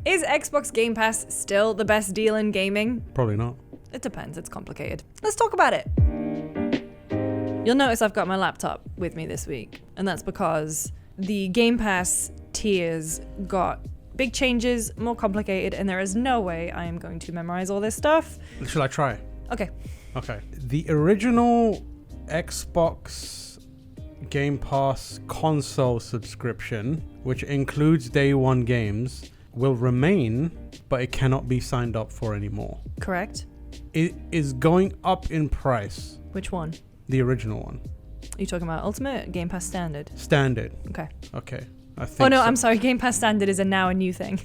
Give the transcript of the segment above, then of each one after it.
Is Xbox Game Pass still the best deal in gaming? Probably not. It depends. It's complicated. Let's talk about it. You'll notice I've got my laptop with me this week, and that's because the Game Pass tiers got big changes, more complicated, and there is no way I am going to memorize all this stuff. Shall I try? Okay. The original Xbox Game Pass console subscription, which includes day one games, will remain, but it cannot be signed up for anymore. Correct. It is going up in price. Which one? The original one. Are you talking about Ultimate? Game Pass Standard? Standard. Okay. I think. Oh no, so. I'm sorry. Game Pass Standard is now a new thing.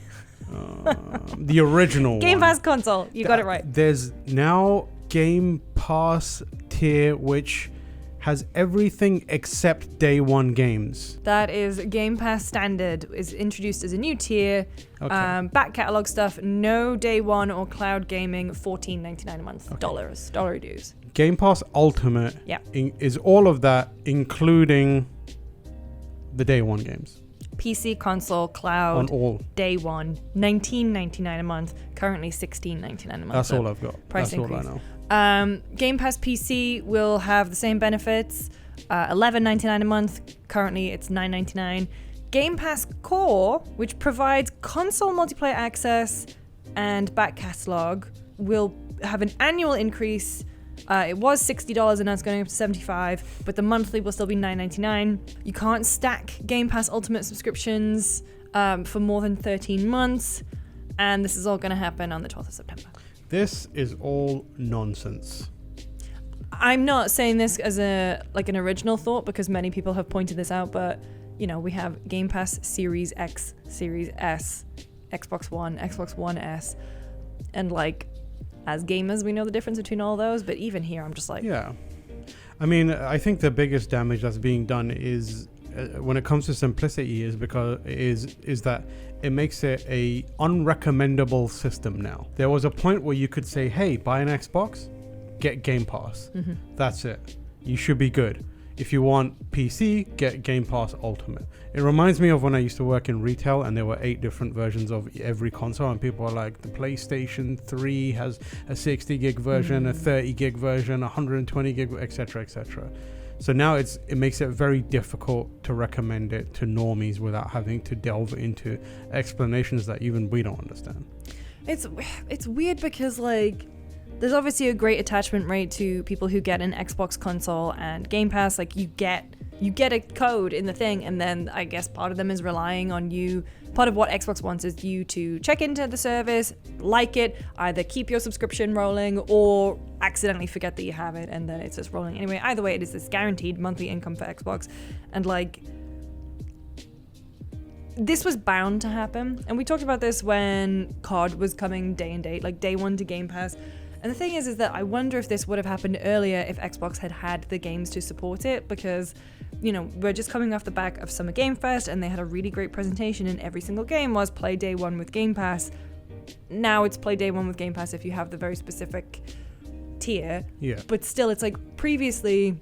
The original Game one. Pass console. You got it right. There's now Game Pass tier, which has everything except day one games. That is Game Pass Standard is introduced as a new tier. Okay. Back catalog stuff, no day one or cloud gaming, $14.99 a month. Okay. Dollar dues. Game Pass Ultimate is all of that, including the day one games. PC, console, cloud, on all. day one, $19.99 a month. Currently $16.99 a month. That's all I've got. Price That's increase. all I know. Game Pass PC will have the same benefits. $11.99 a month. Currently it's $9.99. Game Pass Core, which provides console multiplayer access and back catalog, will have an annual increase. It was $60 and now it's going up to $75, but the monthly will still be $9.99. You can't stack Game Pass Ultimate subscriptions for more than 13 months, and this is all going to happen on the 12th of September. This is all nonsense. I'm not saying this as an original thought because many people have pointed this out, but we have Game Pass Series X, Series S, Xbox One S, and as gamers, we know the difference between all those, but even here, I'm just like... Yeah. I mean, I think the biggest damage that's being done is, when it comes to simplicity, is that it makes it a unrecommendable system now. There was a point where you could say, hey, buy an Xbox, get Game Pass. Mm-hmm. That's it. You should be good. If you want PC, get Game Pass Ultimate. It reminds me of when I used to work in retail and there were 8 different versions of every console, and people are like, the PlayStation 3 has a 60 gig version, a 30 gig version, 120 gig, etc., etc. So now it makes it very difficult to recommend it to normies without having to delve into explanations that even we don't understand. It's weird because there's obviously a great attachment rate to people who get an Xbox console and Game Pass. You get a code in the thing, and then I guess part of them is relying on you. Part of what Xbox wants is you to check into the service, like it, either keep your subscription rolling or accidentally forget that you have it, and then it's just rolling anyway. Either way, it is this guaranteed monthly income for Xbox, and this was bound to happen. And we talked about this when COD was coming day and date, day one to Game Pass. And the thing is that I wonder if this would have happened earlier if Xbox had the games to support it, because, we're just coming off the back of Summer Game Fest and they had a really great presentation, and every single game was play day one with Game Pass. Now it's play day one with Game Pass if you have the very specific tier. Yeah. But still, it's previously,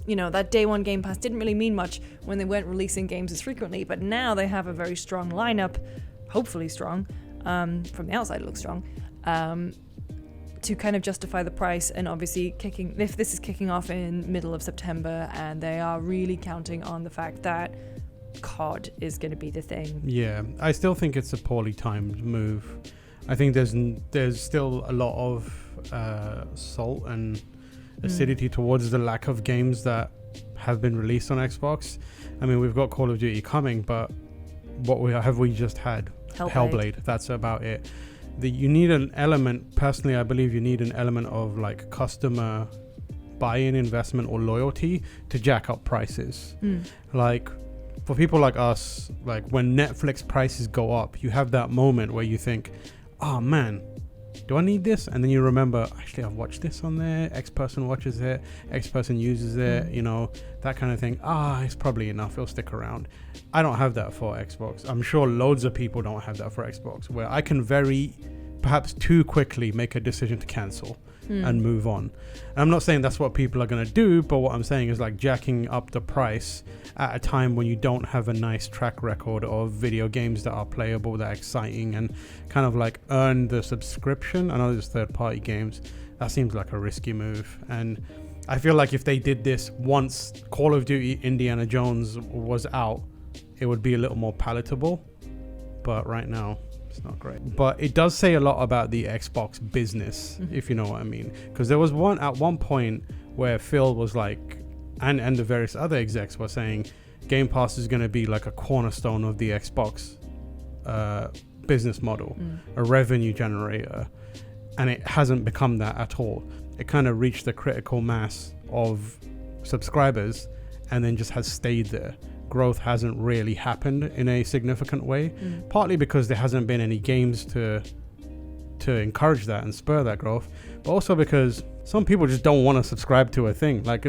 that day one Game Pass didn't really mean much when they weren't releasing games as frequently, but now they have a very strong lineup, hopefully strong. From the outside it looks strong. To kind of justify the price, and obviously if this is kicking off in middle of September, and they are really counting on the fact that COD is going to be the thing. Yeah, I still think it's a poorly timed move. I think there's still a lot of salt and acidity towards the lack of games that have been released on Xbox. I mean, we've got Call of Duty coming, but what we just had? Hellblade. That's about it. You need an element, personally I believe you need an element of customer buy-in, investment or loyalty to jack up prices. For people like us, when Netflix prices go up, you have that moment where you think, oh man, do I need this? And then you remember, actually I've watched this on there, X person watches it, X person uses it, that kind of thing. It's probably enough, it'll stick around. I don't have that for Xbox. I'm sure loads of people don't have that for Xbox, where I can very perhaps too quickly make a decision to cancel and move on. And I'm not saying that's what people are going to do, but what I'm saying is like jacking up the price at a time when you don't have a nice track record of video games that are playable, that are exciting, and kind of like earn the subscription. I know there's third-party games. That seems like a risky move. And I feel like if they did this once Call of Duty Indiana Jones was out, it would be a little more palatable. But right now, it's not great. But it does say a lot about the Xbox business, if you know what I mean. Because there was at one point where Phil was like, and the various other execs were saying, Game Pass is going to be like a cornerstone of the Xbox business model, a revenue generator. And it hasn't become that at all. It kind of reached the critical mass of subscribers and then just has stayed there. Growth hasn't really happened in a significant way, partly because there hasn't been any games to encourage that and spur that growth, but also because some people just don't want to subscribe to a thing. Like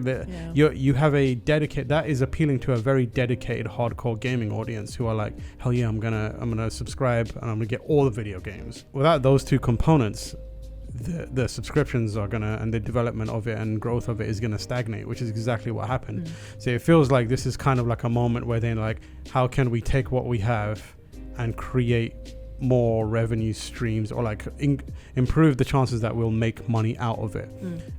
you have a dedicated, that is appealing to a very dedicated hardcore gaming audience who are like, hell yeah, I'm gonna subscribe and I'm gonna get all the video games. Without those two components, the subscriptions are gonna, and the development of it and growth of it is gonna stagnate, which is exactly what happened. So it feels like this is kind of like a moment where they're like, how can we take what we have and create more revenue streams, or like improve the chances that we'll make money out of it.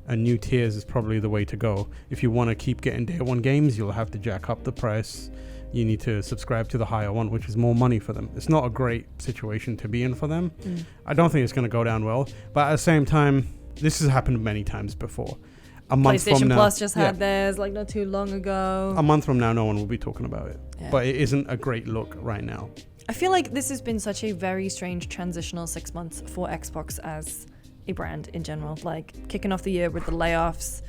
And new tiers is probably the way to go. If you want to keep getting day one games, you'll have to jack up the price. You need to subscribe to the higher one, which is more money for them. It's not a great situation to be in for them. I don't think it's going to go down well, but at the same time, this has happened many times before. A month PlayStation from now, Plus just had theirs like not too long ago. A month from now, no one will be talking about it. But it isn't a great look right now. I feel like this has been such a very strange transitional 6 months for Xbox as a brand in general. Like kicking off the year with the layoffs,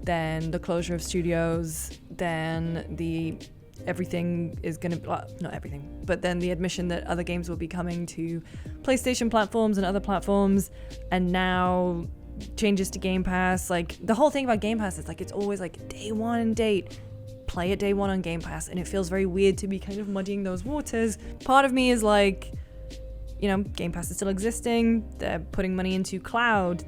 then the closure of studios, then everything is going to, well, not everything, but then the admission that other games will be coming to PlayStation platforms and other platforms, and now changes to Game Pass. Like the whole thing about Game Pass is like it's always like day one date, play it day one on Game Pass, and it feels very weird to be kind of muddying those waters. Part of me is like, you know, Game Pass is still existing, they're putting money into cloud,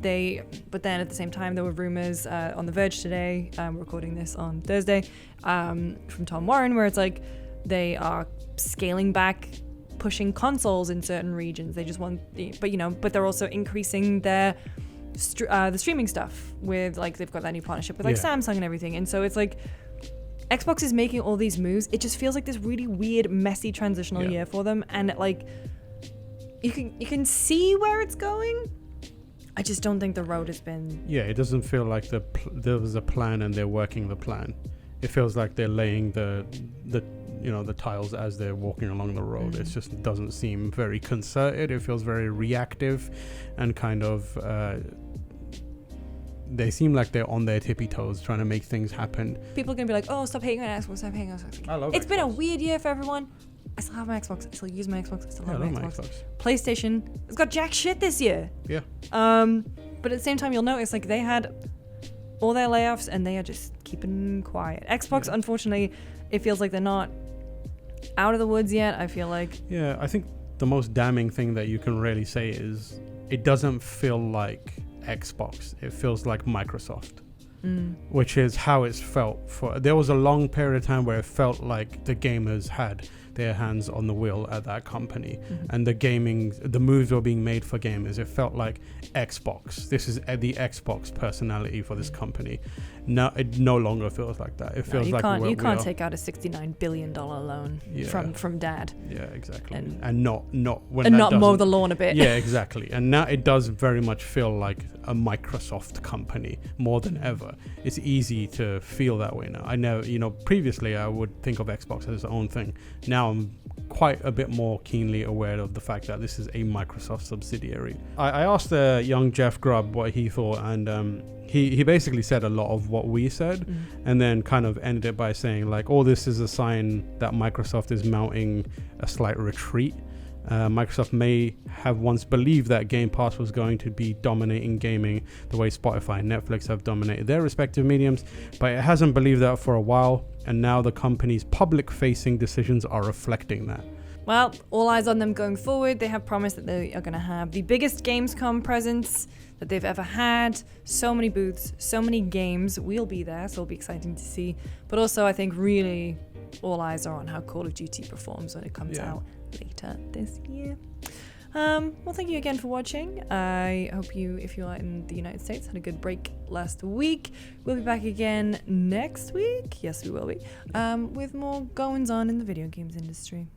but then at the same time there were rumors on The Verge today, we're recording this on Thursday, from Tom Warren, where it's like they are scaling back pushing consoles in certain regions. They just want but they're also increasing their the streaming stuff with, like, they've got that new partnership with like Samsung and everything. And so it's like Xbox is making all these moves. It just feels like this really weird, messy transitional year for them, and like you can see where it's going. I just don't think the road has been. Yeah, it doesn't feel like there was a plan and they're working the plan. It feels like they're laying the tiles as they're walking along the road. It just doesn't seem very concerted. It feels very reactive, and kind of they seem like they're on their tippy toes trying to make things happen. People are gonna be like, "Oh, stop hating on Xbox, stop hating on Xbox." I love It's Xbox. been a weird year for everyone. I still have my Xbox. I still use my Xbox. I still love my Xbox. PlayStation has got jack shit this year. Yeah. But at the same time, you'll notice like they had all their layoffs and they are just keeping quiet. Xbox, unfortunately, it feels like they're not out of the woods yet. I feel like. Yeah, I think the most damning thing that you can really say is it doesn't feel like Xbox. It feels like Microsoft. Which is how it's felt for. There was a long period of time where it felt like the gamers had their hands on the wheel at that company, and the moves were being made for gamers. It felt like Xbox. This is the Xbox personality for this company. Now it no longer feels like that. It feels like you can't take out a $69 billion loan from dad. Yeah, exactly. And not mow the lawn a bit. Yeah, exactly. And now it does very much feel like a Microsoft company more than ever. It's easy to feel that way now. I know, previously I would think of Xbox as its own thing. Now I'm quite a bit more keenly aware of the fact that this is a Microsoft subsidiary. I asked young Jeff Grubb what he thought, and he basically said a lot of what we said, and then kind of ended it by saying like, oh, this is a sign that Microsoft is mounting a slight retreat. Microsoft may have once believed that Game Pass was going to be dominating gaming the way Spotify and Netflix have dominated their respective mediums, but it hasn't believed that for a while, and now the company's public-facing decisions are reflecting that. Well, all eyes on them going forward. They have promised that they are going to have the biggest Gamescom presence that they've ever had. So many booths, so many games. We'll be there, so it'll be exciting to see. But also, I think really all eyes are on how Call of Duty performs when it comes out later this year. Well, thank you again for watching. I hope you, if you are in the United States, had a good break last week. We'll be back again next week. Yes, we will be. With more goings on in the video games industry.